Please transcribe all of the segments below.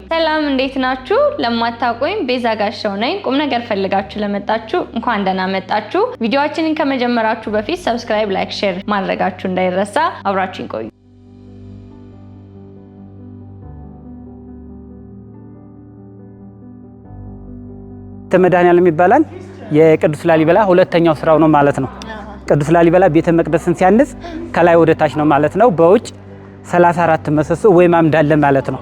ሰላም እንዴት ናችሁ? ለማታውቁኝ ቤዛ ጋሻው ነኝ። ቁም ነገር ፈልጋችሁ ለመጣችሁ እንኳን ደህና መጣችሁ። ቪዲዮአችንን ከመጀመራችሁ በፊት ሰብስክራይብ፣ ላይክ፣ ሼር ማድረጋችሁ እንዳይረሳ። አብራችሁን ቆዩ። መድኃኔዓለም ይባላል። የቅዱስ ላሊበላ ሁለተኛው ስራው ነው ማለት ነው። ቅዱስ ላሊበላ ቤተ መቅደስን ሲያንጽ ከላይ ወደ ታች ነው ማለት ነው። በውጭ 34 ምሰሶ ወይም አምድ አለ ማለት ነው።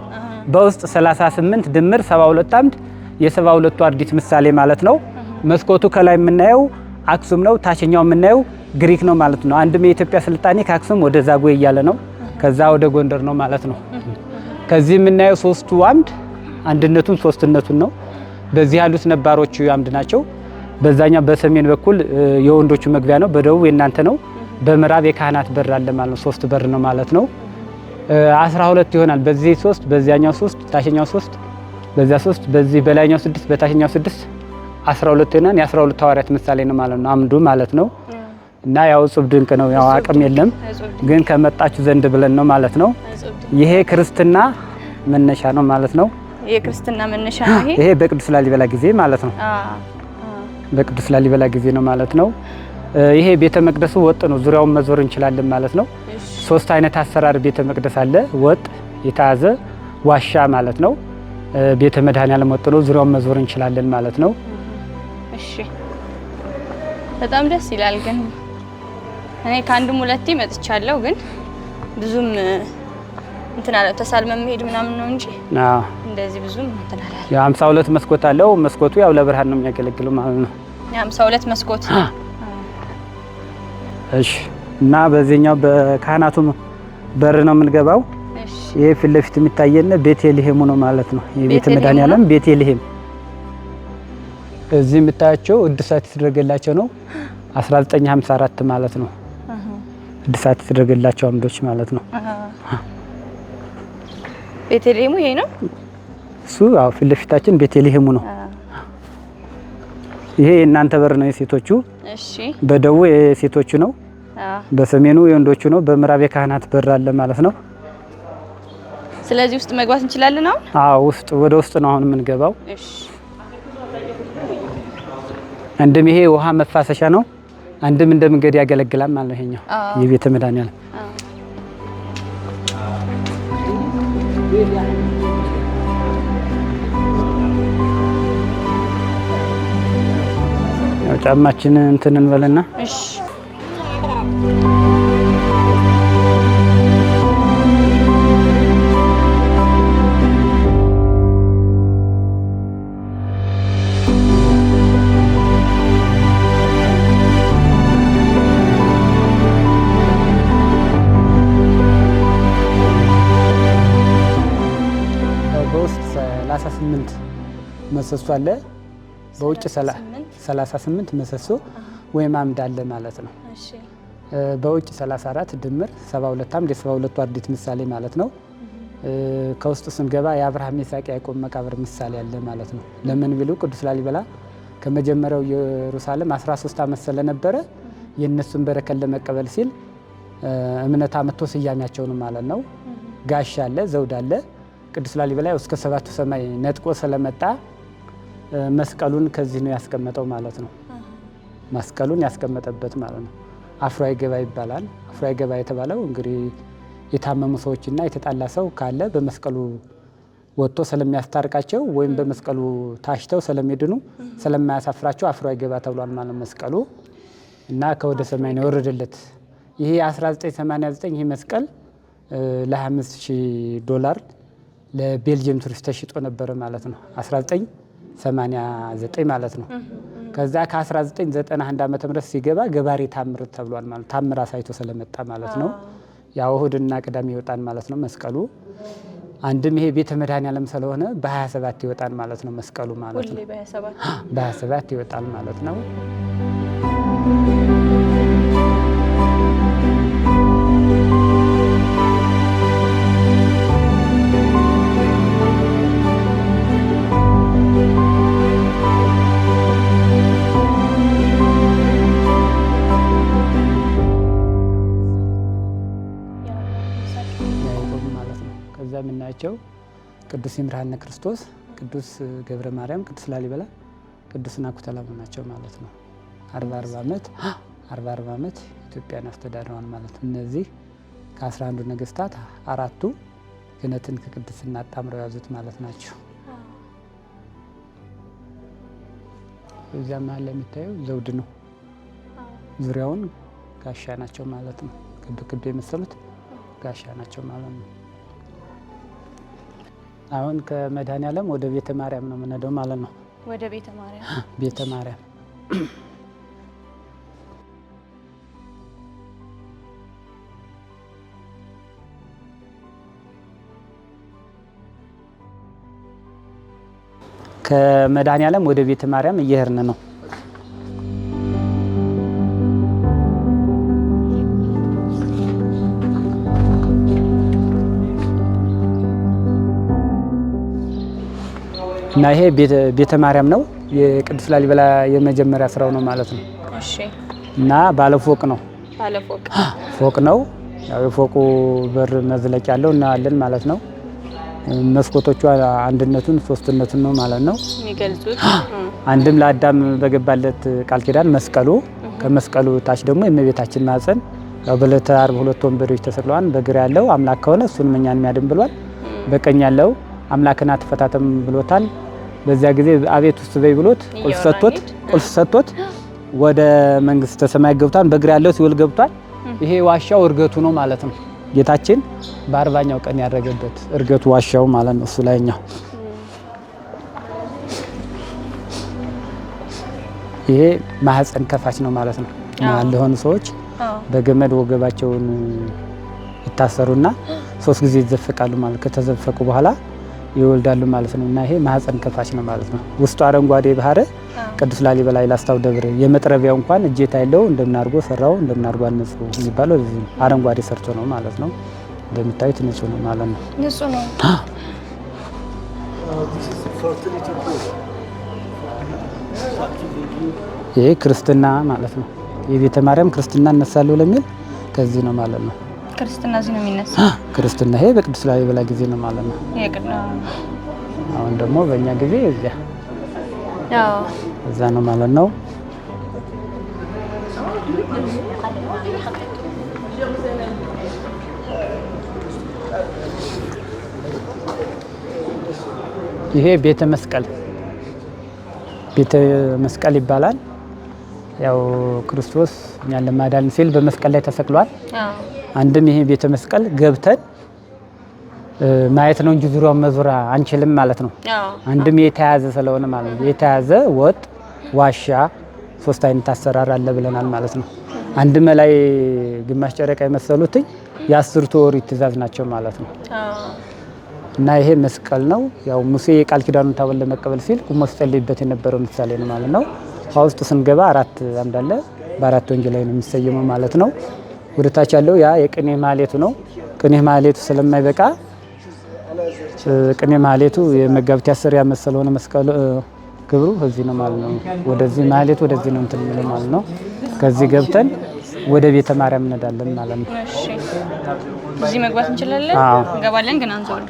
በውስጥ 38 ድምር 72 አምድ የ72ቱ አርዲት ምሳሌ ማለት ነው። መስኮቱ ከላይ የምናየው አክሱም ነው፣ ታችኛው የምናየው ግሪክ ነው ማለት ነው። አንድም የኢትዮጵያ ስልጣኔ ከአክሱም ወደ ዛጉዌ እያለ ነው፣ ከዛ ወደ ጎንደር ነው ማለት ነው። ከዚህ የምናየው ሶስቱ አምድ አንድነቱን ሶስትነቱን ነው። በዚህ ያሉት ነባሮቹ አምድ ናቸው። በዛኛው በሰሜን በኩል የወንዶቹ መግቢያ ነው፣ በደቡብ የናንተ ነው፣ በምዕራብ የካህናት በር አለ ማለት ነው። ሶስት በር ነው ማለት ነው። 12 ይሆናል። በዚህ 3 በዚያኛው 3 ታችኛው 3 በዚያ 3 በዚህ በላይኛው 6 በታችኛው 6 12 ይሆናል። የ12 ሐዋርያት ምሳሌ ነው ማለት ነው አምዱ ማለት ነው። እና ያው ጽብ ድንቅ ነው። ያው አቅም የለም ግን ከመጣችሁ ዘንድ ብለን ነው ማለት ነው። ይሄ ክርስትና መነሻ ነው ማለት ነው። የክርስትና መነሻ ነው ይሄ በቅዱስ ላሊበላ ጊዜ ማለት ነው። በቅዱስ ላሊበላ ጊዜ ነው ማለት ነው። ይሄ ቤተ መቅደሱ ወጥ ነው፣ ዙሪያውን መዞር እንችላለን ማለት ነው። ሶስት አይነት አሰራር ቤተ መቅደስ አለ። ወጥ፣ የተያዘ፣ ዋሻ ማለት ነው። ቤተ መድኃኔዓለም ወጥ ነው፣ ዙሪያውን መዞር እንችላለን ማለት ነው። እሺ በጣም ደስ ይላል። ግን እኔ ከአንድም ሁለቴ መጥቻለሁ፣ ግን ብዙም እንትን አለ ተሳልመን መሄድ ምናምን ነው እንጂ እንደዚህ ብዙም እንትን አለ። ያ 52 መስኮት አለው። መስኮቱ ያው ለብርሃን ነው የሚያገለግለው ማለት ነው። ያ 52 መስኮት። እሺ እና በዚህኛው በካህናቱ በር ነው የምንገባው። እሺ ይሄ ፊት ለፊት የሚታየን ቤተልሔሙ ነው ማለት ነው። የቤተ መድኃኔዓለም ቤተልሔም። እዚህ የምታያቸው እድሳት የተደረገላቸው ነው 1954 ማለት ነው። እድሳት የተደረገላቸው አምዶች ማለት ነው። ቤተልሔሙ ይሄ ነው እሱ። አዎ ፊት ለፊታችን ቤተልሔሙ ነው። ይሄ የእናንተ በር ነው የሴቶቹ። እሺ በደቡብ የሴቶቹ ነው። በሰሜኑ የወንዶቹ ነው። በምዕራብ የካህናት በር አለ ማለት ነው። ስለዚህ ውስጥ መግባት እንችላለን አሁን? አዎ ውስጥ ወደ ውስጥ ነው አሁን የምንገባው። እሺ አንድም ይሄ ውሃ መፋሰሻ ነው፣ አንድም እንደ መንገድ ያገለግላል ማለት ነው። ይሄኛው የቤተ መድኃኔዓለም ያው ጫማችንን እንትን እንበልና እሺ በውስጥ 38 ምሰሶ አለ። በውጭ 38 ምሰሶ ወይም አምድ አለ ማለት ነው። እሺ በውጭ 34 ድምር 72 አምድ የ72ቱ አርዲት ምሳሌ ማለት ነው። ከውስጥ ስንገባ የአብርሃም ይስሐቅ ያዕቆብ መቃብር ምሳሌ አለ ማለት ነው። ለምን ቢሉ ቅዱስ ላሊበላ ከመጀመሪያው ኢየሩሳሌም 13 ዓመት ስለነበረ የነሱን በረከት ለመቀበል ሲል እምነት አመቶ ስያሜያቸው ነው ማለት ነው። ጋሻ አለ፣ ዘውድ አለ። ቅዱስ ላሊበላ እስከ ሰባቱ ሰማይ ነጥቆ ስለመጣ መስቀሉን ከዚህ ነው ያስቀመጠው ማለት ነው። መስቀሉን ያስቀመጠበት ማለት ነው። አፍሮ አይገባ ይባላል። አፍሮ አይገባ የተባለው እንግዲህ የታመሙ ሰዎችና የተጣላ ሰው ካለ በመስቀሉ ወጥቶ ስለሚያስታርቃቸው ወይም በመስቀሉ ታሽተው ስለሚድኑ ስለማያሳፍራቸው አፍሮ አይገባ ተብሏል ማለት ነው መስቀሉ። እና ከወደ ሰማይ ነው የወረደለት። ይሄ 1989 ይሄ መስቀል ለ$25,000 ለቤልጅየም ቱሪስት ተሽጦ ነበር ማለት ነው። 1989 ማለት ነው። ከዛ ከ1991 ዓመተ ምህረት ሲገባ ገባሬ ታምር ተብሏል ማለት ታምር አሳይቶ ስለመጣ ማለት ነው። ያው እሁድና ቅዳሜ ይወጣል ማለት ነው መስቀሉ። አንድም ይሄ ቤተ መድኃኔዓለም ስለሆነ በ27 ይወጣል ማለት ነው መስቀሉ ማለት ነው። በ27 ይወጣል ማለት ነው። የምናያቸው ቅዱስ ይምርሃነ ክርስቶስ፣ ቅዱስ ገብረ ማርያም፣ ቅዱስ ላሊበላ፣ ቅዱስ ናኩቶ ናቸው ማለት ነው። 40 ዓመት ኢትዮጵያን አስተዳድረዋል ማለት ነው። እነዚህ ከ11 ነገስታት 4ቱ ክህነትን ከቅድስና አጣምረው ያዙት ማለት ናቸው። እዚያ መሀል ላይ የሚታየው ዘውድ ነው። ዙሪያውን ጋሻ ናቸው ማለት ነው። ክብ ክብ የመሰሉት ጋሻ ናቸው ማለት ነው። አሁን ከመድኃኔዓለም ወደ ቤተ ማርያም ነው የምንሄደው ማለት ነው። ወደ ቤተ ማርያም ቤተ ማርያም ከመድኃኔዓለም ወደ ቤተ ማርያም እየሄድን ነው። እና ይሄ ቤተ ማርያም ነው። የቅዱስ ላሊበላ የመጀመሪያ ስራው ነው ማለት ነው። እሺ። እና ባለፎቅ ነው። ፎቅ ነው። ያው የፎቁ በር መዝለቂያ ያለው እናያለን ማለት ነው። መስኮቶቹ አንድነቱን ሶስትነቱን ነው ማለት ነው የሚገልጹት። አንድም ለአዳም በገባለት ቃል ኪዳን መስቀሉ፣ ከመስቀሉ ታች ደግሞ የእመቤታችን ማፀን፣ ያው በዕለተ ዓርብ 2 ወንበሮች ተሰቅለዋል። በግራ ያለው አምላክ ከሆነ እሱን እኛን የሚያድን ብሏል። በቀኝ ያለው አምላክን አትፈታተም ብሎታል። በዚያ ጊዜ አቤት ውስጥ በይ ብሎት ቁልፍ ሰጥቶት ወደ መንግስተ ሰማይ ገብቷል። በግራ ያለው ሲወል ገብቷል። ይሄ ዋሻው እርገቱ ነው ማለት ነው። ጌታችን በ40ኛው ቀን ያደረገበት እርገቱ ዋሻው ማለት ነው። እሱ ላይኛው ይሄ ማህፀን ከፋች ነው ማለት ነው። መሀል ለሆኑ ሰዎች በገመድ ወገባቸውን ይታሰሩና 3 ጊዜ ይዘፈቃሉ ማለት ከተዘፈቁ በኋላ ይወልዳሉ ማለት ነው። እና ይሄ ማህፀን ከፋች ነው ማለት ነው። ውስጡ አረንጓዴ ባህረ ቅዱስ ላሊበላ ላስታው ደብር የመጥረቢያው እንኳን እጀታ ያለው እንደምናርጎ ሰራው እንደምናርጎ አንጹ የሚባለው እዚህ አረንጓዴ ሰርቶ ነው ማለት ነው። እንደምታዩት ንጹህ ነው ማለት ነው። ንጹህ ነው። ይሄ ክርስትና ማለት ነው። የቤተ ማርያም ክርስትና እነሳለሁ ለሚል ከዚህ ነው ማለት ነው። ክርስትና እዚህ ነው የሚነሳው። ክርስትና ይሄ በቅዱስ ላሊበላ ጊዜ ነው ማለት ነው። አሁን ደግሞ በእኛ ጊዜ እዚያ እዛ ነው ማለት ነው። ይሄ ቤተ መስቀል ይባላል። ያው ክርስቶስ እኛን ለማዳን ሲል በመስቀል ላይ ተሰቅሏል። አንድም ይሄ ቤተ መስቀል ገብተን ማየት ነው እንጂ ዙሪያውን መዞር አንችልም ማለት ነው። አንድም የተያዘ ስለሆነ ማለት ነው። የተያዘ ወጥ ዋሻ 3 አይነት አሰራር አለ ብለናል ማለት ነው። አንድም ላይ ግማሽ ጨረቃ የመሰሉት የ10ቱ ኦሪት ትእዛዝ ናቸው ማለት ነው። እና ይሄ መስቀል ነው። ያው ሙሴ የቃል ኪዳኑን ታቦት ለመቀበል ሲል ቁሞ ሲጸልይበት የነበረው ምሳሌ ነው ማለት ነው። ውስጥ ስንገባ 4 አምድ አለ። በ4 ወንጌል ላይ ነው የሚሰየመው ማለት ነው። ወደ ታች ያለው ያ የቅኔ ማህሌቱ ነው። ቅኔ ማህሌቱ ስለማይበቃ ቅኔ ማህሌቱ የመጋቢት 10 ዓመት ስለሆነ መስቀሉ ክብሩ እዚህ ነው ማለት ነው። ወደዚህ ማህሌቱ ወደዚህ ነው እንትን የሚለው ማለት ነው። ከዚህ ገብተን ወደ ቤተ ማርያም እንሄዳለን ማለት ነው። እሺ፣ እዚህ መግባት እንችላለን? እንገባለን ግን አንዞርም።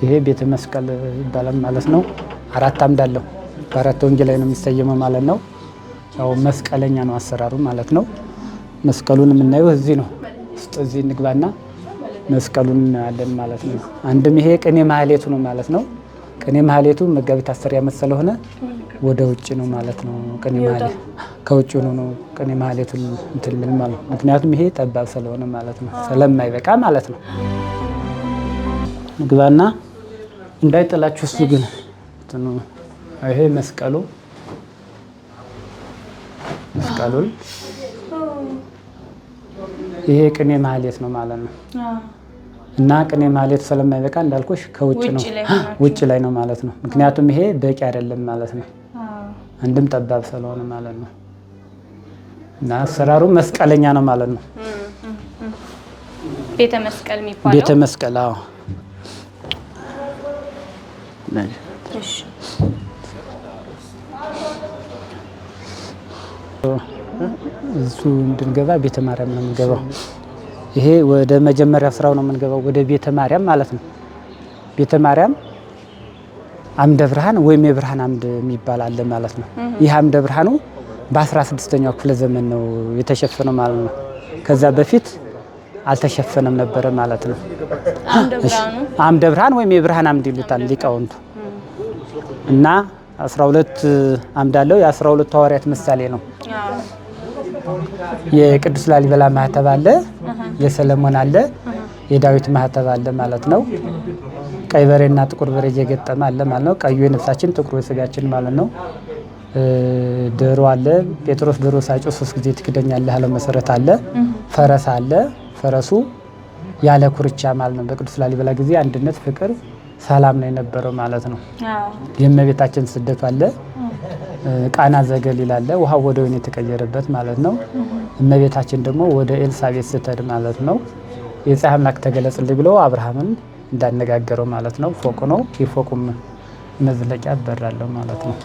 ይሄ ቤተ መስቀል ይባላል ማለት ነው። 4 አምድ አለው። በ4 ወንጌል ላይ ነው የሚሰየመው ማለት ነው። ያው መስቀለኛ ነው አሰራሩ ማለት ነው። መስቀሉን የምናየው እዚህ ነው። ውስጥ እዚህ እንግባና መስቀሉን እናያለን ማለት ነው። አንድም ይሄ ቅኔ ማህሌቱ ነው ማለት ነው። ቅኔ ማህሌቱ መጋቢት 10 ዓመት ስለሆነ ወደ ውጭ ነው ማለት ነው። ቅኔ ማህሌት ከውጭ ነው ቅኔ ማህሌቱን እንትን ምን ማለት ነው። ምክንያቱም ይሄ ጠባብ ስለሆነ ማለት ነው። ስለማይበቃ ማለት ነው። ንግባና እንዳይጥላችሁ እሱ ግን ይሄ መስቀሉን ይሄ ቅኔ ማህሌት ነው ማለት ነው። እና ቅኔ ማህሌቱ ስለማይበቃ እንዳልኩሽ ከውጭ ነው ውጭ ላይ ነው ማለት ነው። ምክንያቱም ይሄ በቂ አይደለም ማለት ነው። አንድም ጠባብ ስለሆነ ማለት ነው። እና አሰራሩ መስቀለኛ ነው ማለት ነው። ቤተ መስቀል የሚባለው ቤተ መስቀል አዎ። እሺ እሱ እንድንገባ ቤተ ማርያም ነው የምንገባው። ይሄ ወደ መጀመሪያ ስራው ነው የምንገባው፣ ወደ ቤተ ማርያም ማለት ነው። ቤተ ማርያም አምደ ብርሃን ወይም የብርሃን አምድ የሚባል አለ ማለት ነው። ይህ አምደ ብርሃኑ በ16ኛው ክፍለ ዘመን ነው የተሸፈነው ማለት ነው። ከዛ በፊት አልተሸፈነም ነበረ ማለት ነው። አምደ ብርሃን ወይም የብርሃን አምድ ይሉታል ሊቃውንቱ። እና 12 አምድ አለው። የ12 ሐዋርያት ምሳሌ ነው። የቅዱስ ላሊበላ ማህተብ አለ፣ የሰለሞን አለ፣ የዳዊት ማህተብ አለ ማለት ነው። ቀይ በሬና ጥቁር በሬ እየገጠመ አለ ማለት ነው። ቀዩ የነፍሳችን ጥቁሩ የስጋችን ማለት ነው። ዶሮ አለ። ጴጥሮስ ዶሮ ሳይጮህ 3 ጊዜ ትክደኛለህ ያለው መሰረት አለ። ፈረስ አለ። ፈረሱ ያለ ኩርቻ ማለት ነው። በቅዱስ ላሊበላ ጊዜ አንድነት፣ ፍቅር፣ ሰላም ነው የነበረው ማለት ነው። የእመቤታችን ስደት አለ። ቃና ዘገሊላ አለ። ውሃው ወደ ወይን የተቀየረበት ማለት ነው። እመቤታችን ደግሞ ወደ ኤልሳቤጥ ስትሄድ ማለት ነው። የፀሐይ አምላክ ተገለጽልኝ ብሎ አብርሃምን እንዳነጋገረው ማለት ነው። ፎቅ ነው። የፎቁም መዝለቂያ በር አለው ማለት ነው።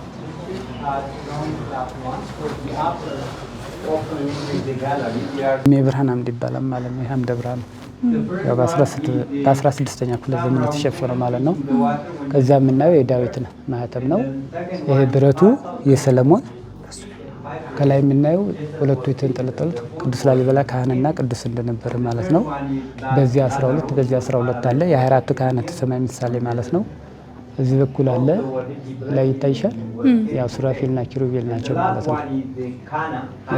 የብርሃን አምድ ይባላል ማለት ነው። ይህ አምደ ብርሃን ያው በ16ኛው ክፍለ ዘመን የተሸፈነው ማለት ነው። ከዚያ የምናየው የዳዊት ማህተም ነው። ይሄ ብረቱ የሰለሞን፣ ከላይ የምናየው ሁለቱ የተንጠለጠሉት ቅዱስ ላሊበላ ካህንና ቅዱስ እንደነበረ ማለት ነው። በዚህ 12 በዚህ 12 አለ። የ24ቱ ካህናተ ሰማይ ምሳሌ ማለት ነው። እዚህ በኩል አለ ላይ ይታይሻል። ያው ሱራፌልና ኪሩቤል ናቸው ማለት ነው።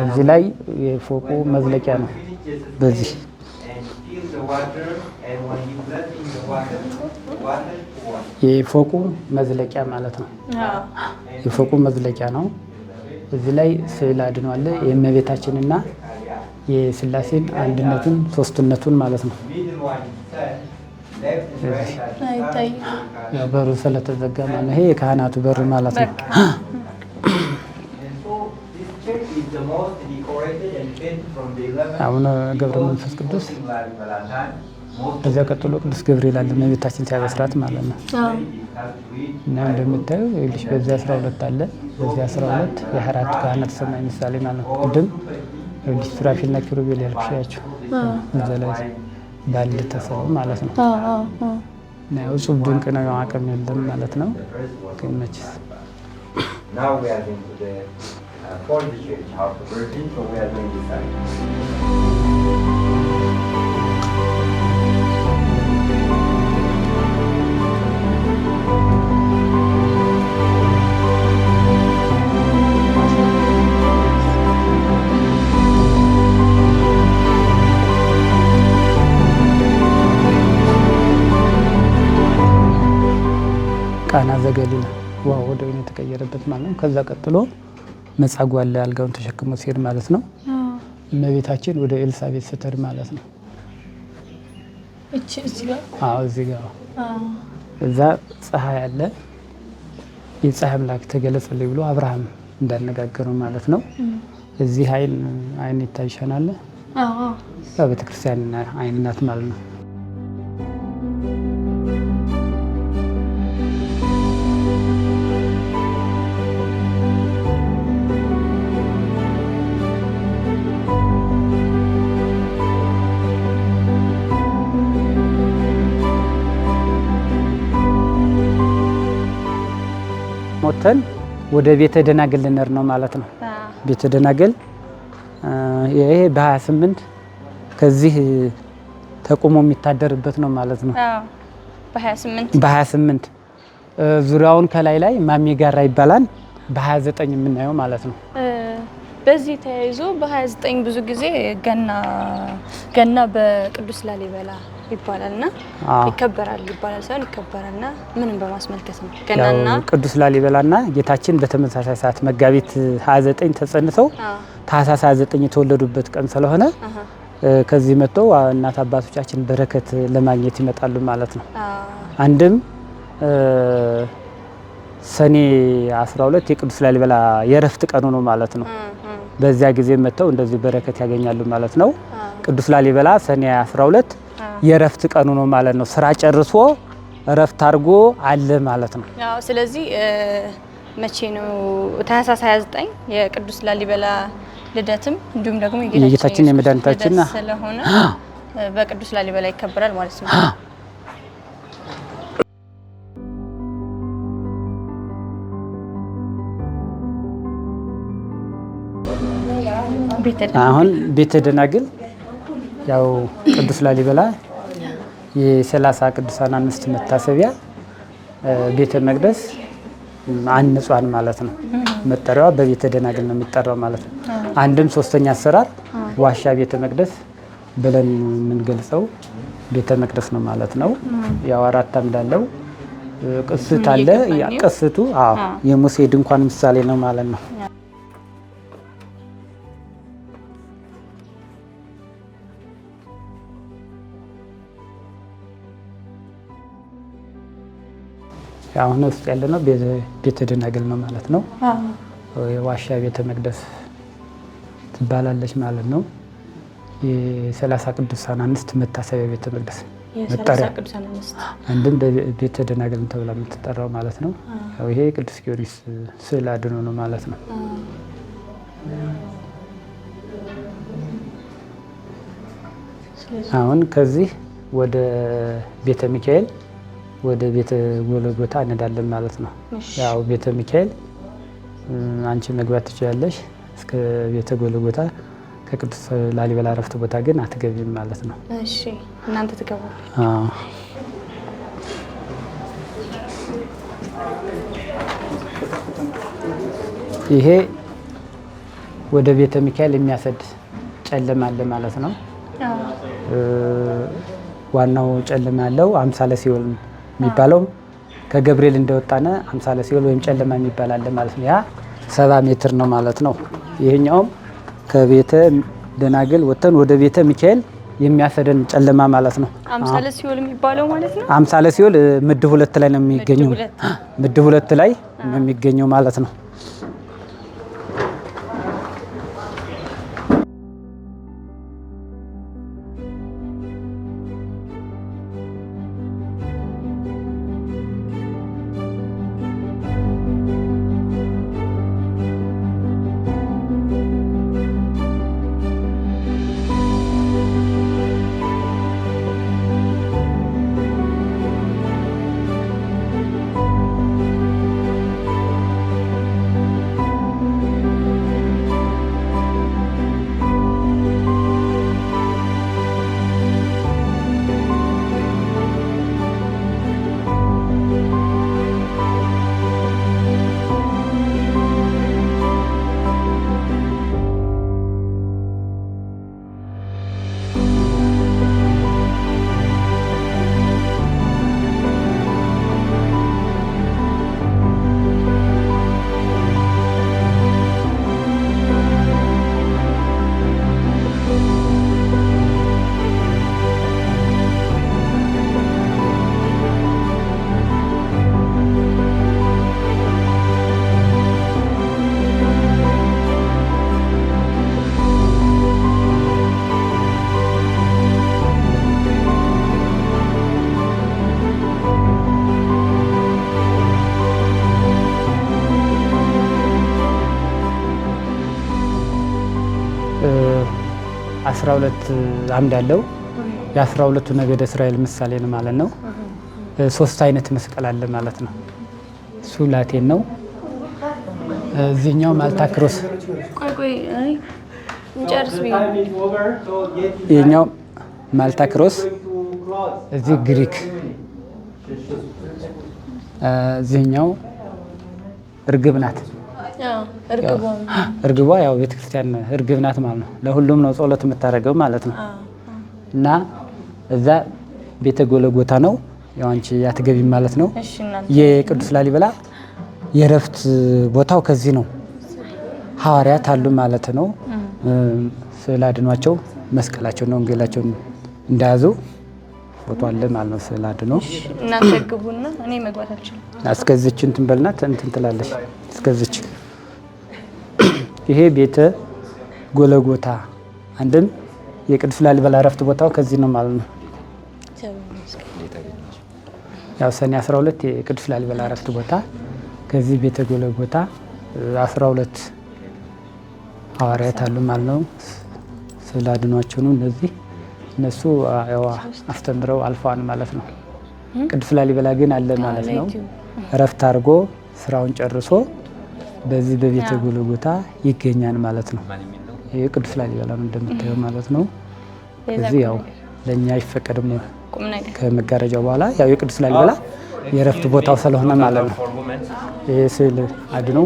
እዚህ ላይ የፎቁ መዝለቂያ ነው። በዚህ የፎቁ መዝለቂያ ማለት ነው። የፎቁ መዝለቂያ ነው። እዚህ ላይ ስዕል አድኖ አለ። የእመቤታችንና የስላሴን አንድነቱን ሶስትነቱን ማለት ነው። በሩ ስለተዘጋ ማለት ነው። ይሄ የካህናቱ በር ማለት ነው። አቡነ ገብረ መንፈስ ቅዱስ፣ ከዚያ ቀጥሎ ቅዱስ ገብርኤል አለ እመቤታችን ሲያበስራት ማለት ነው። እና እንደምታዩ ይልሽ በዚህ 12 አለ። በዚህ 12 የ24 ካህናተ ሰማይ ምሳሌ ማለት ነው። ቅድም ይልሽ ሱራፌልና ኪሩቤል ያልኩሻቸው እዛ ላይ ባል ተሰሩ ማለት ነው። እና እጹብ ድንቅ ነው። አቅም የለም ማለት ነው። ግን መችስ ቃና ዘገሊላ ውሃ ወደ ወይን የተቀየረበት ማለት ነው። ከዛ ቀጥሎ መጻጉዕ አለ አልጋውን ተሸክሞ ሲሄድ ማለት ነው። እመቤታችን ወደ ኤልሳቤጥ ስትሄድ ማለት ነው። እዚህ ጋር እዛ ፀሐይ አለ። የፀሐይ አምላክ ተገለጸልኝ ብሎ አብርሃም እንዳነጋገረው ማለት ነው። እዚህ አይን ይታይሻል። ቤተክርስቲያን አይን ናት ማለት ነው። ሞተን ወደ ቤተ ደናግል ልንሄድ ነው ማለት ነው። ቤተ ደናግል ይሄ በ28 ከዚህ ተቆሞ የሚታደርበት ነው ማለት ነው። በ28 ዙሪያውን ከላይ ላይ ማሜ ጋራ ይባላል። በ29 የምናየው ማለት ነው። በዚህ ተያይዞ በ29 ብዙ ጊዜ ገና በቅዱስ ላሊበላ ይባላልና ይከበራል ይባላል ሳይሆን ይከበራልና ምንም በማስመልከት ነው። ገናና ቅዱስ ላሊበላና ጌታችን በተመሳሳይ ሰዓት መጋቢት 29 ተጸንሰው ታኅሳስ 29 የተወለዱበት ቀን ስለሆነ ከዚህ መጥተው እናት አባቶቻችን በረከት ለማግኘት ይመጣሉ ማለት ነው። አንድም ሰኔ 12 የቅዱስ ላሊበላ የእረፍት ቀኑ ነው ማለት ነው። በዚያ ጊዜ መጥተው እንደዚህ በረከት ያገኛሉ ማለት ነው። ቅዱስ ላሊበላ ሰኔ 12 የእረፍት ቀኑ ነው ማለት ነው። ስራ ጨርሶ እረፍት አድርጎ አለ ማለት ነው። ያው ስለዚህ መቼ ነው ታህሳስ 29 የቅዱስ ላሊበላ ልደትም እንዲሁም ደግሞ የጌታችን የመድኃኒታችን ስለሆነ በቅዱስ ላሊበላ ይከበራል ማለት ነው። አሁን ቤተ ደናግል ያው ቅዱስ ላሊበላ የ30 ቅዱሳን አንስት መታሰቢያ ቤተ መቅደስ አንጿን ማለት ነው። መጠሪያዋ በቤተ ደናግል ነው የሚጠራው ማለት ነው። አንድም ሶስተኛ አሰራር ዋሻ ቤተ መቅደስ ብለን የምንገልጸው ቤተ መቅደስ ነው ማለት ነው። ያው 4 አምድ አለው። ቅስት አለ። ቅስቱ የሙሴ ድንኳን ምሳሌ ነው ማለት ነው። አሁን ውስጥ ያለ ነው ቤተ ደናግል ነው ማለት ነው። የዋሻ ቤተ መቅደስ ትባላለች ማለት ነው። የ30 ቅዱሳን አንስት መታሰቢያ ቤተ መቅደስ መጠሪያ አንድም ቤተ ደናግል ተብላ የምትጠራው ማለት ነው። ያው ይሄ ቅዱስ ጊዮርጊስ ስዕል አድኖ ነው ማለት ነው። አሁን ከዚህ ወደ ቤተ ሚካኤል ወደ ቤተ ጎልጎታ እንሄዳለን ማለት ነው። ያው ቤተ ሚካኤል አንቺ መግባት ትችላለሽ እስከ ቤተ ጎልጎታ። ከቅዱስ ላሊበላ እረፍት ቦታ ግን አትገቢም ማለት ነው። እሺ እናንተ ትገቡ። ይሄ ወደ ቤተ ሚካኤል የሚያሰድ ጨለማ አለ ማለት ነው። ዋናው ጨለማ ያለው አምሳለ ሲኦል የሚባለው ከገብርኤል እንደወጣነ አምሳለ ሲኦል ወይም ጨለማ የሚባል አለ ማለት ነው። ያ 70 ሜትር ነው ማለት ነው። ይሄኛውም ከቤተ ደናግል ወጥተን ወደ ቤተ ሚካኤል የሚያሰደን ጨለማ ማለት ነው። አምሳለ ሲኦል የሚባለው ማለት ነው። አምሳለ ሲኦል ምድብ 2 ላይ ነው የሚገኘው። ምድብ 2 ላይ ነው የሚገኘው ማለት ነው። የ12 አምድ አለው። የ12ቱ ነገደ እስራኤል ምሳሌ ነው ማለት ነው። 3 አይነት መስቀል አለ ማለት ነው። እሱ ላቴን ነው። እዚህኛው ማልታ ክሮስ ይሄኛው ማልታ ክሮስ፣ እዚህ ግሪክ፣ እዚህኛው እርግብ ናት። እርግቧ ያው ቤተክርስቲያን እርግብ ናት ማለት ነው። ለሁሉም ነው ጸሎት የምታደርገው ማለት ነው። እና እዛ ቤተ ጎልጎታ ነው። ያው አንቺ አትገቢም ማለት ነው። የቅዱስ ላሊበላ የእረፍት ቦታው ከዚህ ነው። ሐዋርያት አሉ ማለት ነው። ስዕል አድኗቸው መስቀላቸውና ወንጌላቸውን እንደያዙ ፎቶ አለ ማለት ነው። ስዕል አድኖ እናንተ ግቡና እኔ መግባት አልችልም። እስከዚች እንትን በልና እንትን ትላለች እስከዚች። ይሄ ቤተ ጎለጎታ አንድም የቅዱስ ላሊበላ ዕረፍት ቦታው ከዚህ ነው ማለት ነው። ያው ሰኔ 12 የቅዱስ ላሊበላ ዕረፍት ቦታ ከዚህ ቤተ ጎለጎታ 12 ሐዋርያት አሉ ማለት ነው። ስዕል አድኗቸው ነው እነዚህ እነሱ ያው አስተምረው አልፈዋል ማለት ነው። ቅዱስ ላሊበላ ግን አለ ማለት ነው። ዕረፍት አድርጎ ስራውን ጨርሶ በዚህ በቤተ ጎለጎታ ይገኛል ማለት ነው። ይሄ ቅዱስ ላሊበላ ነው እንደምታየው ማለት ነው። እዚህ ያው ለኛ አይፈቀድም ከመጋረጃው በኋላ ያው የቅዱስ ላሊበላ የዕረፍት ቦታው ስለሆነ ማለት ነው። ይሄ ስዕል አድኖ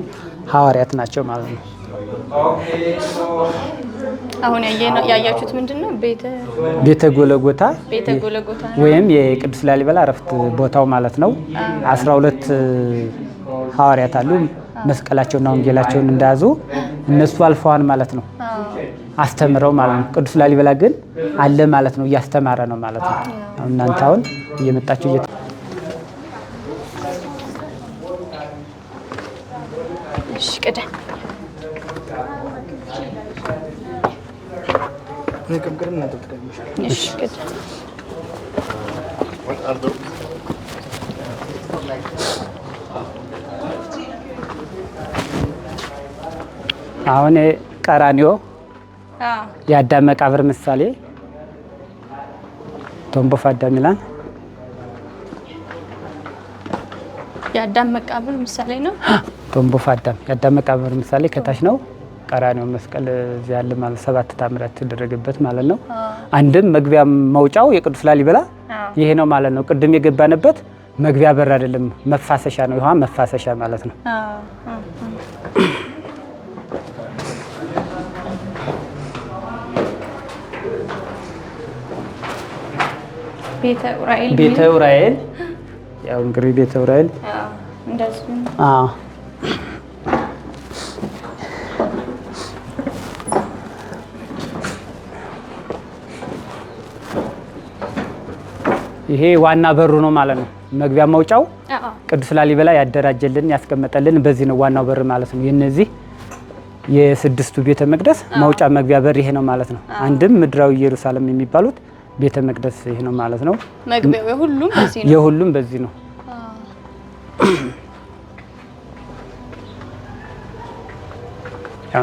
ሐዋርያት ናቸው ማለት ነው። አሁን ያያችሁት ምንድነው? ቤተ ጎለጎታ ነው ወይም የቅዱስ ላሊበላ ዕረፍት ቦታው ማለት ነው። 12 ሐዋርያት አሉ መስቀላቸውና ወንጌላቸውን እንደያዙ እነሱ አልፈዋል ማለት ነው። አስተምረው ማለት ነው። ቅዱስ ላሊበላ ግን አለ ማለት ነው። እያስተማረ ነው ማለት ነው። እናንተ አሁን እየመጣችሁ አሁን ቀራኒዮ የአዳም መቃብር ምሳሌ ቶምቦ አዳም ይላል። የአዳም መቃብር ምሳሌ ነው። ቶምቦ አዳም የአዳም መቃብር ምሳሌ ከታች ነው። ቀራኒዮ መስቀል እዚህ ያለ ማለት 7 ታምራት ተደረገበት ማለት ነው። አንድም መግቢያ መውጫው የቅዱስ ላሊበላ ይሄ ነው ማለት ነው። ቅድም የገባንበት መግቢያ በር አይደለም፣ መፋሰሻ ነው። ይሄ መፋሰሻ ማለት ነው። ቤተ ዑራኤል ያው እንግዲህ ቤተ ዑራኤል እንደዚህ ይሄ ዋና በሩ ነው ማለት ነው። መግቢያ መውጫው ቅዱስ ላሊበላ ያደራጀልን ያስቀመጠልን በዚህ ነው ዋናው በር ማለት ነው። የነዚህ የስድስቱ ቤተ መቅደስ መውጫ መግቢያ በር ይሄ ነው ማለት ነው። አንድም ምድራዊ ኢየሩሳሌም የሚባሉት ቤተ መቅደስ ይሄ ነው ማለት ነው። መግቢያው የሁሉም በዚህ ነው። የሁሉም በዚህ ነው።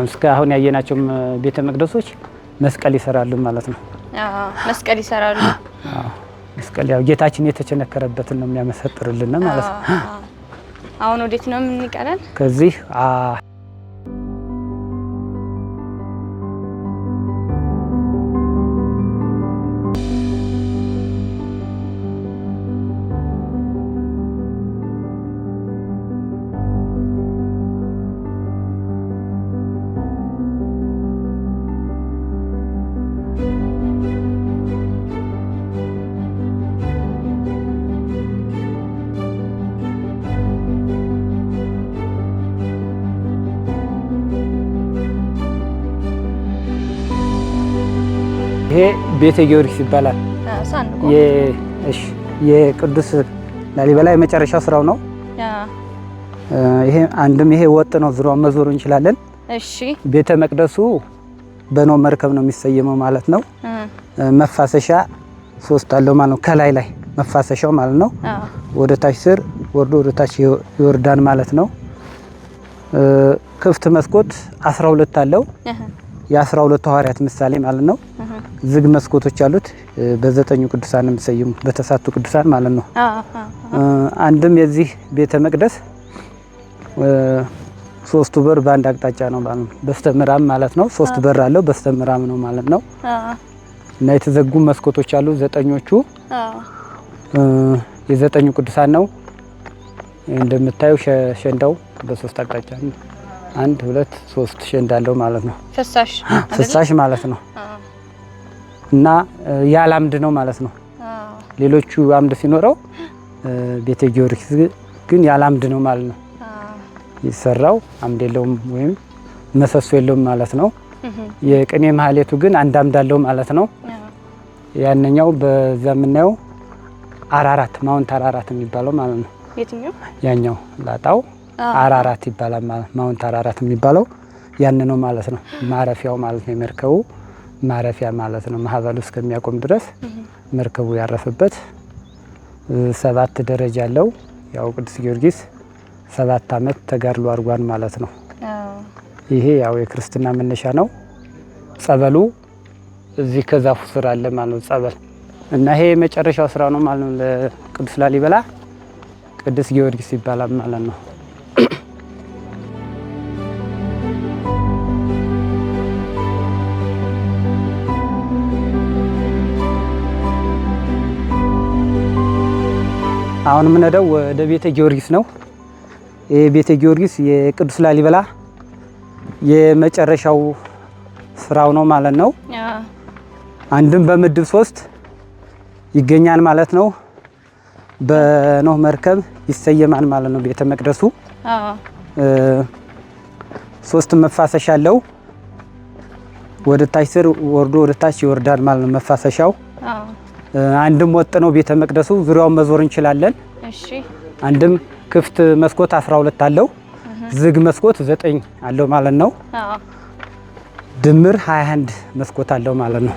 እስከ አሁን ያየናቸው ቤተ መቅደሶች መስቀል ይሰራሉ ማለት ነው። መስቀል ይሰራሉ። መስቀል ያው ጌታችን የተቸነከረበትን ነው የሚያመሰጥርልን ማለት ነው። አሁን ወዴት ነው የምንቀረን? ከዚህ ይሄ ቤተ ጊዮርጊስ ይባላል። የቅዱስ ላሊበላ የመጨረሻው ስራው ነው። ይሄ አንድም ይሄ ወጥ ነው፣ ዙሪያው መዞር እንችላለን። እሺ ቤተ መቅደሱ በኖህ መርከብ ነው የሚሰየመው ማለት ነው። መፋሰሻ 3 አለው ማለት ነው። ከላይ ላይ መፋሰሻው ማለት ነው። ወደ ታች ስር ወርዶ ወደ ታች ይወርዳል ማለት ነው። ክፍት መስኮት 12 አለው። የ12 ሐዋርያት ምሳሌ ማለት ነው። ዝግ መስኮቶች አሉት። በ9 ቅዱሳን የሚሰየሙ በተሳቱ ቅዱሳን ማለት ነው። አንድም የዚህ ቤተ መቅደስ 3ቱ በር በአንድ አቅጣጫ ነው ማለት ነው። በስተምዕራብ ማለት ነው። 3 በር አለው በስተምዕራብ ነው ማለት ነው። እና የተዘጉ መስኮቶች አሉ። 9ኞቹ የ9 ቅዱሳን ነው። እንደምታዩ ሸንዳው በ3 አቅጣጫ ነው። 1 2 3 ሸንዳ አለው ማለት ነው። ፍሳሽ ማለት ነው። እና ያለ አምድ ነው ማለት ነው። ሌሎቹ አምድ ሲኖረው ቤተ ጊዮርጊስ ግን ያለ አምድ ነው ማለት ነው። ይሰራው አምድ የለውም ወይም መሰሶ የለውም ማለት ነው። የቅኔ ማህሌቱ ግን አንድ አምድ አለው ማለት ነው። ያንኛው በዛ የምናየው አራራት ማውንት አራራት የሚባለው ማለት ነው። የትኛው? ያኛው ላጣው አራራት ይባላል ማለት ማውንት አራራት የሚባለው ያን ነው ማለት ነው። ማረፊያው ማለት ነው። የመርከቡ ማረፊያ ማለት ነው። ማዕበሉ እስከሚያቆም ድረስ መርከቡ ያረፈበት 7 ደረጃ አለው። ያው ቅዱስ ጊዮርጊስ 7 ዓመት ተጋድሎ አድርጓል ማለት ነው። ይሄ ያው የክርስትና መነሻ ነው። ጸበሉ እዚህ ከዛፉ ስር አለ ማለት ነው። ጸበል እና ይሄ የመጨረሻው ስራ ነው ማለት ነው። ለቅዱስ ላሊበላ ቅዱስ ጊዮርጊስ ይባላል ማለት ነው። አሁን የምንሄደው ወደ ቤተ ጊዮርጊስ ነው። ይሄ ቤተ ጊዮርጊስ የቅዱስ ላሊበላ የመጨረሻው ስራው ነው ማለት ነው። አንድም በምድብ 3 ይገኛል ማለት ነው። በኖህ መርከብ ይሰየማል ማለት ነው። ቤተ መቅደሱ 3 መፋሰሻ አለው። ወደ ታች ስር ወርዶ ወደ ታች ይወርዳል ማለት ነው መፋሰሻው። አንድም ወጥ ነው ቤተ መቅደሱ። ዙሪያውን መዞር እንችላለን። እሺ። አንድም ክፍት መስኮት 12 አለው። ዝግ መስኮት 9 አለው ማለት ነው። ድምር 21 መስኮት አለው ማለት ነው።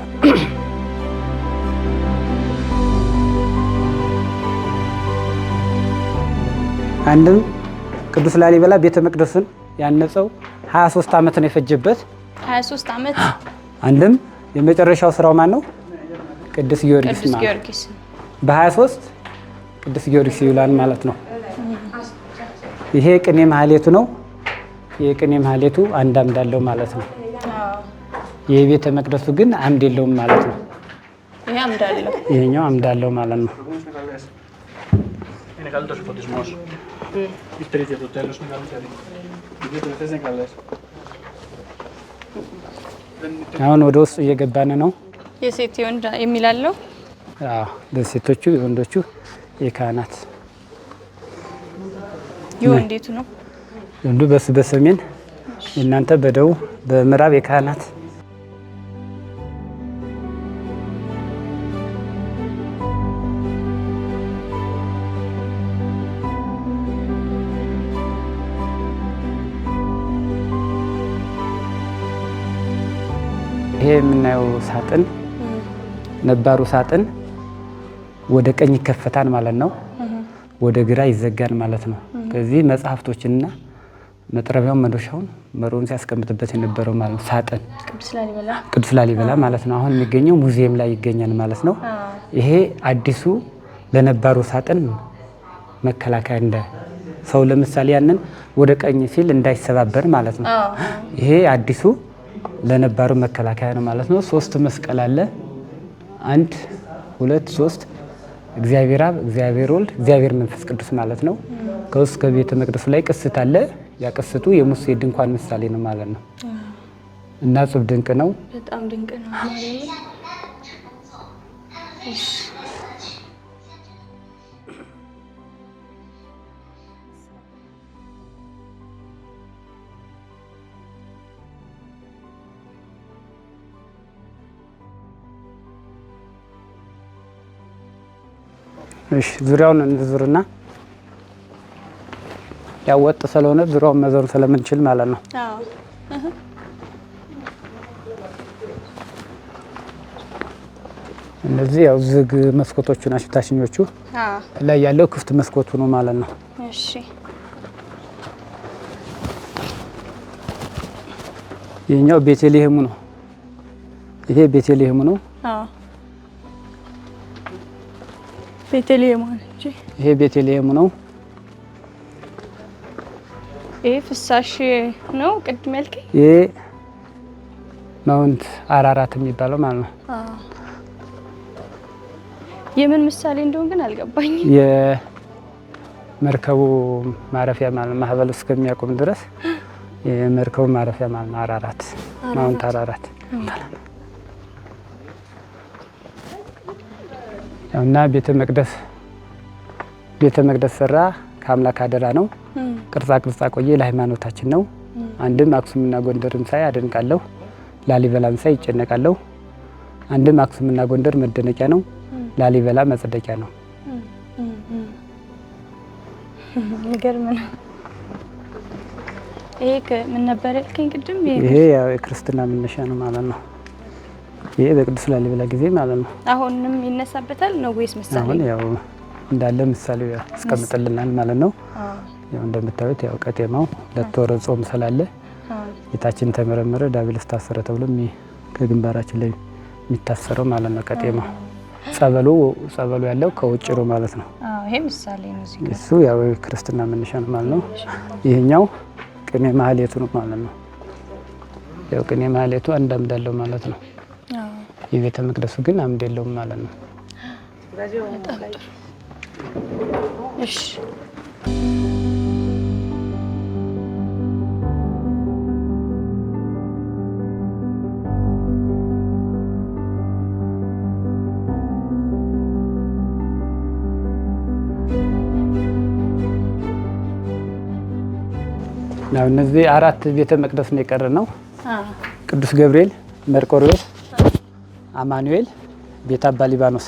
አንድም ቅዱስ ላሊበላ ቤተ መቅደሱን ያነጸው 23 ዓመት ነው የፈጀበት። 23 ዓመት። አንድም የመጨረሻው ስራው ማን ነው? ቅዱስ ጊዮርጊስ ማለት በ23 ቅዱስ ጊዮርጊስ ይውላል ማለት ነው። ይሄ ቅኔ ማህሌቱ ነው። የቅኔ ማህሌቱ አንድ አምድ አለው ማለት ነው። የቤተ መቅደሱ ግን አምድ የለውም ማለት ነው። ይሄ አምድ አለው፣ ይሄኛው አምድ አለው ማለት ነው። አሁን ወደ ውስጥ እየገባን ነው። የሴት የወንድ የሚላለው? አዎ፣ ለሴቶቹ የወንዶቹ የካህናት። የወንዴቱ ነው? ወንዱ በሰሜን እናንተ በደቡብ በምዕራብ የካህናት። ይሄ የምናየው ሳጥን ነባሩ ሳጥን ወደ ቀኝ ይከፈታል ማለት ነው። ወደ ግራ ይዘጋል ማለት ነው። ከዚህ መጽሐፍቶችንና መጥረቢያውን መዶሻውን መሮውን ሲያስቀምጥበት የነበረው ማለት ነው። ሳጥን ቅዱስ ላሊበላ ማለት ነው። አሁን የሚገኘው ሙዚየም ላይ ይገኛል ማለት ነው። ይሄ አዲሱ ለነባሩ ሳጥን መከላከያ እንደ ሰው ለምሳሌ ያንን ወደ ቀኝ ሲል እንዳይሰባበር ማለት ነው። ይሄ አዲሱ ለነባሩ መከላከያ ነው ማለት ነው። 3 መስቀል አለ። 1 2 3 እግዚአብሔር አብ፣ እግዚአብሔር ወልድ፣ እግዚአብሔር መንፈስ ቅዱስ ማለት ነው። ከውስጥ ከቤተ መቅደሱ ላይ ቅስት አለ። ያ ቅስቱ የሙሴ ድንኳን ምሳሌ ነው ማለት ነው። እና ጽብ ድንቅ ነው። በጣም ድንቅ ነው ማለት ነው። እሺ ዙሪያውን እንዙርና ያወጥ ስለሆነ ዙሪያውን መዞር ስለምንችል ማለት ነው። እነዚህ ያው ዝግ መስኮቶቹ ናቸው። ታችኞቹ ላይ ያለው ክፍት መስኮቱ ነው ማለት ነው። እሺ ይሄኛው ቤተልሔሙ ነው። ይሄ ቤተልሔሙ ነው። ቤተልሔሙ እንጂ ይሄ ቤተልሔሙ ነው። ይሄ ፍሳሽ ነው። ቅድም ያልከኝ ይሄ ማውንት አራራት የሚባለው ማለት ነው። የምን ምሳሌ እንደሆነ ግን አልገባኝም። የመርከቡ ማረፊያ ማለት ነው። ማዕበሉ እስከሚያቆም ድረስ የመርከቡ ማረፊያ ማለት ነው። አራራት ማውንት አራራት እና ቤተ መቅደስ ሰራ ከአምላክ አደራ ነው። ቅርጻ ቆየ ለሃይማኖታችን ነው። አንድም አክሱምና ጎንደርን ሳይ አደንቃለሁ። ላሊበላን ሳይ ይጨነቃለሁ። አንድም አክሱምና ጎንደር መደነቂያ ነው፣ ላሊበላ መጸደቂያ ነው። ንገርም ነው። ይሄ ምን ነበር ያልከኝ ቅድም? ይሄ ያው የክርስትና መነሻ ነው ማለት ነው። ይሄ በቅዱስ ላሊበላ ጊዜ ማለት ነው። አሁንም ይነሳበታል ነው ወይስ ምሳሌ? አሁን ያው እንዳለ ምሳሌው ያስቀምጥልናል ማለት ነው። ያው እንደምታዩት ያው ቀጤማው ለተወረ ጾም ስላለ ጌታችን ተመረመረ ዲያብሎስ ታሰረ ተብሎ ከግንባራችን ላይ የሚታሰረው ማለት ነው ቀጤማው። ጸበሉ ያለው ከውጭ ነው ማለት ነው። ይሄ ምሳሌ ነው። እሱ ያው ክርስትና መነሻ ነው ማለት ነው። ይሄኛው ቅኔ ማህሌቱ ነው ማለት ነው። ያው ቅኔ ማህሌቱ አንድ አምድ አለው ማለት ነው። የቤተ መቅደሱ ግን አምድ የለውም ማለት ነው። እሺ ነው እነዚህ አራት ቤተ መቅደስ ነው የቀረ ነው። ቅዱስ ገብርኤል፣ መርቆሬዎስ፣ አማኑኤል፣ ቤተ አባ ሊባኖስ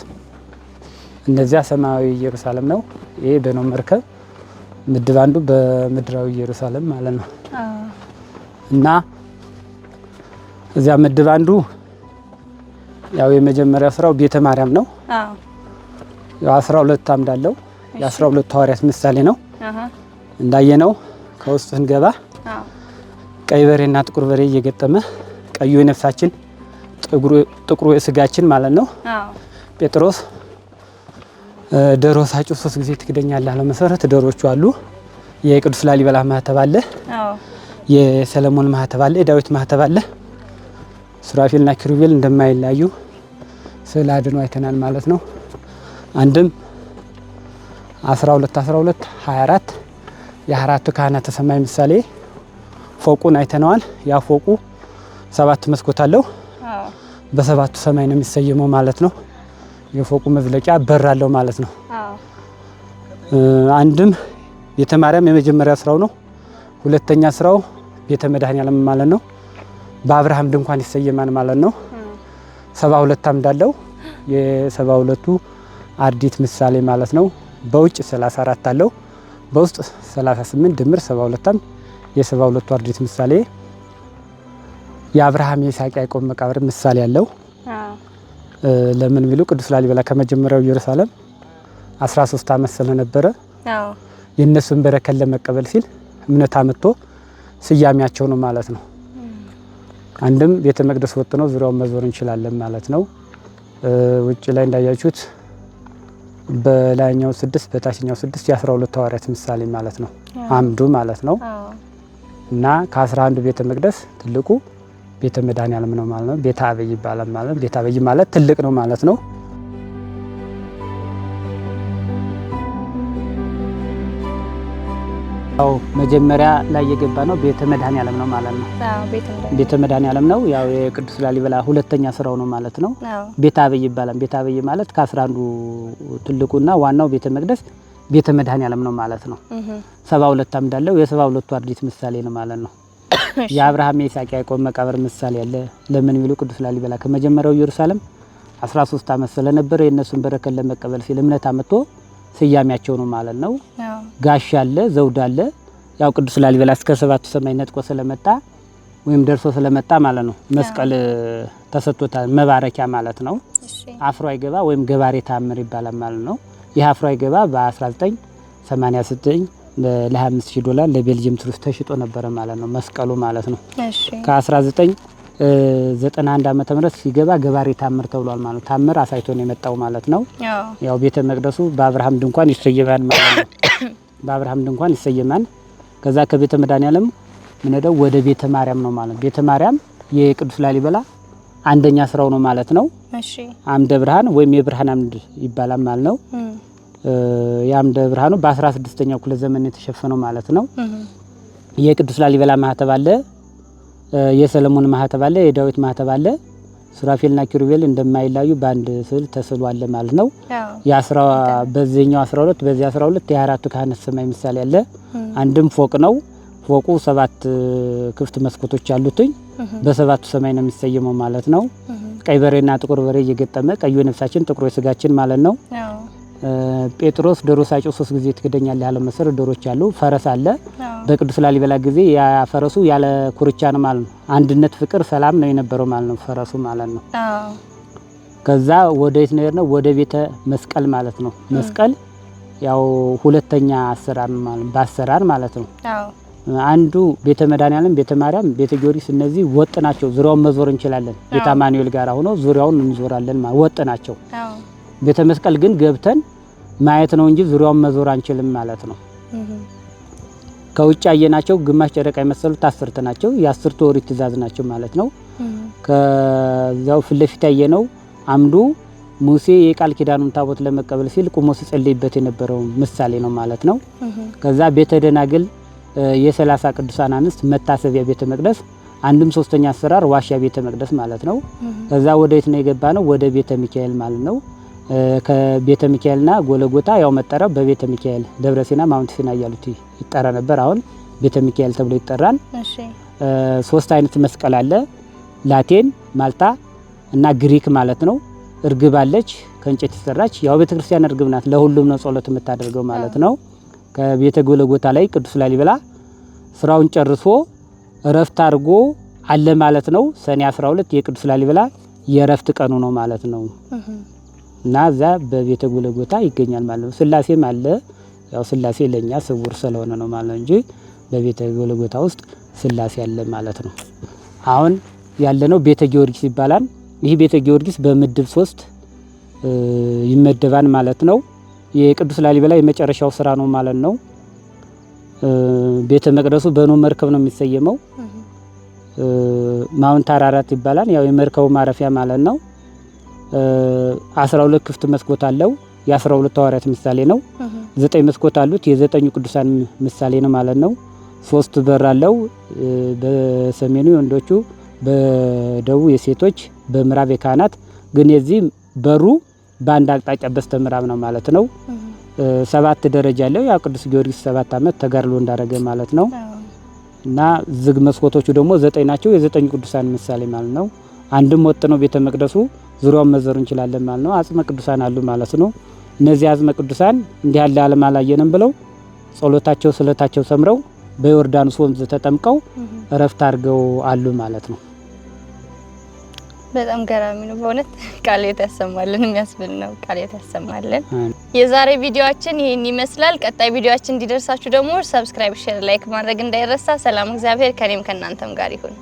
እነዚያ ሰማያዊ ኢየሩሳሌም ነው። ይሄ በኖህ መርከብ ምድብ አንዱ በምድራዊ ኢየሩሳሌም ማለት ነው። እና እዚያ ምድብ አንዱ ያው የመጀመሪያው ስራው ቤተ ማርያም ነው። ያው 12 አምድ አለው። የ12 ሐዋርያት ምሳሌ ነው። እንዳየነው ከውስጥ ስንገባ ቀይ በሬና ጥቁር በሬ እየገጠመ ቀዩ የነፍሳችን ጥቁሩ የስጋችን ማለት ነው። ጴጥሮስ ዶሮ ሳጭው 3 ጊዜ ትክደኛለህ አለ መሰረት ዶሮቹ አሉ። የቅዱስ ላሊበላ ማህተብ አለ። የሰለሞን ማህተብ አለ። የዳዊት ማህተብ አለ። ሱራፌልና ኪሩቤል እንደማይለያዩ ስዕለ አድኖ አይተናል ማለት ነው። አንድም 12 24 የአራቱ ካህናተ ሰማይ ምሳሌ ፎቁን አይተነዋል። ያ ፎቁ 7 መስኮት አለው። በሰባቱ ሰማይ ነው የሚሰየመው ማለት ነው። የፎቁ መዝለቂያ በር አለው ማለት ነው። አንድም ቤተ ማርያም የመጀመሪያ ስራው ነው። ሁለተኛ ስራው ቤተ መድኃኔዓለም ማለት ነው። በአብርሃም ድንኳን ይሰየማል ማለት ነው። 72 አምድ አለው። የ72ቱ አርዲት ምሳሌ ማለት ነው። በውጭ 34 አለው። በውስጥ 38 ድምር 72 አምድ የ72ቱ አርዲት ምሳሌ። የአብርሃም የይስሐቅ ያዕቆብ መቃብር ምሳሌ ያለው ለምን ቢሉ ቅዱስ ላሊበላ ከመጀመሪያው ኢየሩሳሌም 13 ዓመት ስለነበረ የእነሱን በረከት ለመቀበል ሲል እምነት አመጥቶ ስያሜያቸው ነው ማለት ነው። አንድም ቤተ መቅደስ ወጥ ነው፣ ዙሪያውን መዞር እንችላለን ማለት ነው። ውጭ ላይ እንዳያችሁት በላይኛው 6 በታችኛው 6 የ12 ሐዋርያት ምሳሌ ማለት ነው አምዱ ማለት ነው። እና ከ11 ቤተ መቅደስ ትልቁ ቤተ መድኃኔዓለም ነው ማለት ነው። ቤተ አበይ ይባላል ማለት ነው። ቤተ አበይ ማለት ትልቅ ነው ማለት ነው። ያው መጀመሪያ ላይ የገባ ነው ቤተ መድኃኔዓለም ነው ማለት ነው። ቤተ መድኃኔዓለም ነው። ያው የቅዱስ ላሊበላ ሁለተኛ ስራው ነው ማለት ነው። ቤተ አበይ ይባላል። ቤተ አበይ ማለት ከ11ዱ ትልቁና ዋናው ቤተ መቅደስ ቤተ መድኃኔዓለም ነው ማለት ነው። 72 አምድ አለው። የ72ቱ አርዲት ምሳሌ ነው ማለት ነው። የአብርሃም የይስሐቅ ያዕቆብ መቃብር ምሳሌ ያለ ለምን ቢሉ ቅዱስ ላሊበላ ከመጀመሪያው ኢየሩሳሌም 13 ዓመት ስለነበረ የእነሱን በረከት ለመቀበል ሲል እምነት አመጥቶ ስያሜያቸው ነው ማለት ነው። ጋሻ አለ፣ ዘውድ አለ። ያው ቅዱስ ላሊበላ እስከ 7ቱ ሰማይ ነጥቆ ስለመጣ ወይም ደርሶ ስለመጣ ማለት ነው መስቀል ተሰጥቶታል፣ መባረኪያ ማለት ነው። አፍሮ አይገባ ወይም ገባሬ ታምር ይባላል ማለት ነው። ይህ አፍሮ አይገባ በ1989 ለ$25,000 ለቤልጂየም ቱሪስት ተሽጦ ነበረ ማለት ነው መስቀሉ ማለት ነው። ከ1991 ዓመተ ምህረት ሲገባ ገባሬ ታምር ተብሏል ማለት ነው። ታምር አሳይቶ ነው የመጣው ማለት ነው። ያው ቤተ መቅደሱ በአብርሃም ድንኳን ይሰየማል ማለት ነው። በአብርሃም ድንኳን ይሰየማል። ከዛ ከቤተ መድኃኔዓለም ምን ሄደው ወደ ቤተ ማርያም ነው ማለት ነው። ቤተ ማርያም የቅዱስ ላሊበላ አንደኛ ስራው ነው ማለት ነው። አምደ ብርሃን ወይም የብርሃን አምድ ይባላል ማለት ነው። የአምደ ብርሃኑ በ16ኛው ክፍለ ዘመን የተሸፈነው ማለት ነው። የቅዱስ ላሊበላ ማህተብ አለ፣ የሰለሞን ማህተብ አለ፣ የዳዊት ማህተብ አለ። ሱራፌልና ኪሩቤል እንደማይላዩ በአንድ ስዕል ተስሎ አለ ማለት ነው። በዚህኛው 12 በዚህ 12 የአራቱ ካህናተ ሰማይ ምሳሌ አለ። አንድም ፎቅ ነው። ፎቁ 7 ክፍት መስኮቶች አሉትኝ። በሰባቱ ሰማይ ነው የሚሰየመው ማለት ነው። ቀይ በሬና ጥቁር በሬ እየገጠመ ቀዩ ነፍሳችን ጥቁሩ ስጋችን ማለት ነው። ጴጥሮስ ዶሮ ሳይጮህ 3 ጊዜ ትክደኛለህ ያለው መሰረት ዶሮች አሉ። ፈረስ አለ። በቅዱስ ላሊበላ ጊዜ ያ ፈረሱ ያለ ኩርቻ ነው ማለት ነው። አንድነት፣ ፍቅር፣ ሰላም ነው የነበረው ማለት ነው ፈረሱ ማለት ነው። ከዛ ወደ የት ነው የሄድነው? ወደ ቤተ መስቀል ማለት ነው። መስቀል ያው ሁለተኛ አሰራር ማለት በአሰራር ማለት ነው። አንዱ ቤተ መድኃኔዓለም፣ ቤተ ማርያም፣ ቤተ ጊዮርጊስ እነዚህ ወጥ ናቸው። ዙሪያውን መዞር እንችላለን። ቤተ አማኑኤል ጋር ሆኖ ዙሪያውን እንዞራለን ማለት ወጥ ናቸው። ቤተ መስቀል ግን ገብተን ማየት ነው እንጂ ዙሪያውን መዞር አንችልም ማለት ነው። ከውጭ አየናቸው ግማሽ ጨረቃ የመሰሉት 10 ናቸው። የ10ቱ ኦሪት ትእዛዝ ናቸው ማለት ነው። ከዛው ፊት ለፊት ያየነው አምዱ ሙሴ የቃል ኪዳኑን ታቦት ለመቀበል ሲል ቁሞ ሲጸልይበት የነበረው ምሳሌ ነው ማለት ነው። ከዛ ቤተ ደናግል የ30 ቅዱሳን አንስት መታሰቢያ ቤተ መቅደስ አንድም ሶስተኛ አሰራር ዋሻ ቤተ መቅደስ ማለት ነው። ከዛ ወደ የት ነው የገባ ነው? ወደ ቤተ ሚካኤል ማለት ነው። ከቤተ ሚካኤልና ጎለጎታ ያው መጠሪያው በቤተ ሚካኤል ደብረ ሲና ማውንት ሲና እያሉት ይጠራ ነበር። አሁን ቤተ ሚካኤል ተብሎ ይጠራል። እሺ 3 አይነት መስቀል አለ። ላቴን፣ ማልታ እና ግሪክ ማለት ነው። እርግብ አለች ከእንጨት የተሰራች ያው ቤተክርስቲያን እርግብ ናት። ለሁሉም ነው ጸሎት የምታደርገው ማለት ነው። ከቤተ ጎለጎታ ላይ ቅዱስ ላሊበላ ስራውን ጨርሶ እረፍት አድርጎ አለ ማለት ነው። ሰኔ 12 የቅዱስ ላሊበላ የእረፍት ቀኑ ነው ማለት ነው። እና እዛ በቤተ ጎለጎታ ይገኛል ማለት ነው። ስላሴም አለ። ያው ስላሴ ለኛ ስውር ስለሆነ ነው ማለት እንጂ በቤተ ጎለጎታ ውስጥ ስላሴ አለ ማለት ነው። አሁን ያለነው ቤተ ጊዮርጊስ ይባላል። ይህ ቤተ ጊዮርጊስ በምድብ 3 ይመደባል ማለት ነው። የቅዱስ ላሊበላ የመጨረሻው ስራ ነው ማለት ነው። ቤተ መቅደሱ በኖ መርከብ ነው የሚሰየመው። ማውንት አራራት ይባላል። ያው የመርከቡ ማረፊያ ማለት ነው። 12 ክፍት መስኮት አለው። የ12 ሐዋርያት ምሳሌ ነው። 9 መስኮት አሉት። የ9 ቅዱሳን ምሳሌ ነው ማለት ነው። 3 በር አለው። በሰሜኑ የወንዶቹ፣ በደቡብ የሴቶች፣ በምዕራብ የካህናት። ግን የዚህ በሩ በአንድ አቅጣጫ በስተ ምዕራብ ነው ማለት ነው። 7 ደረጃ አለው። ያው ቅዱስ ጊዮርጊስ 7 ዓመት ተጋድሎ እንዳረገ ማለት ነው። እና ዝግ መስኮቶቹ ደግሞ 9 ናቸው። የ9 ቅዱሳን ምሳሌ ማለት ነው። አንድም ወጥ ነው ቤተ መቅደሱ። ዙሪያውን መዘሩ እንችላለን ማለት ነው። አጽመ ቅዱሳን አሉ ማለት ነው። እነዚህ አጽመ ቅዱሳን እንዲህ ያለ ዓለም አላየንም ብለው ጸሎታቸው ስለታቸው ሰምረው በዮርዳኖስ ወንዝ ተጠምቀው እረፍት አድርገው አሉ ማለት ነው። በጣም ገራሚ ነው በእውነት። ቃልዮት ያሰማልን፣ የሚያስብል ነው። ቃልዮት ያሰማልን። የዛሬ ቪዲዮአችን ይሄን ይመስላል። ቀጣይ ቪዲዮአችን እንዲደርሳችሁ ደግሞ ሰብስክራይብ፣ ሼር፣ ላይክ ማድረግ እንዳይረሳ። ሰላም እግዚአብሔር ከኔም ከናንተም ጋር ይሁን።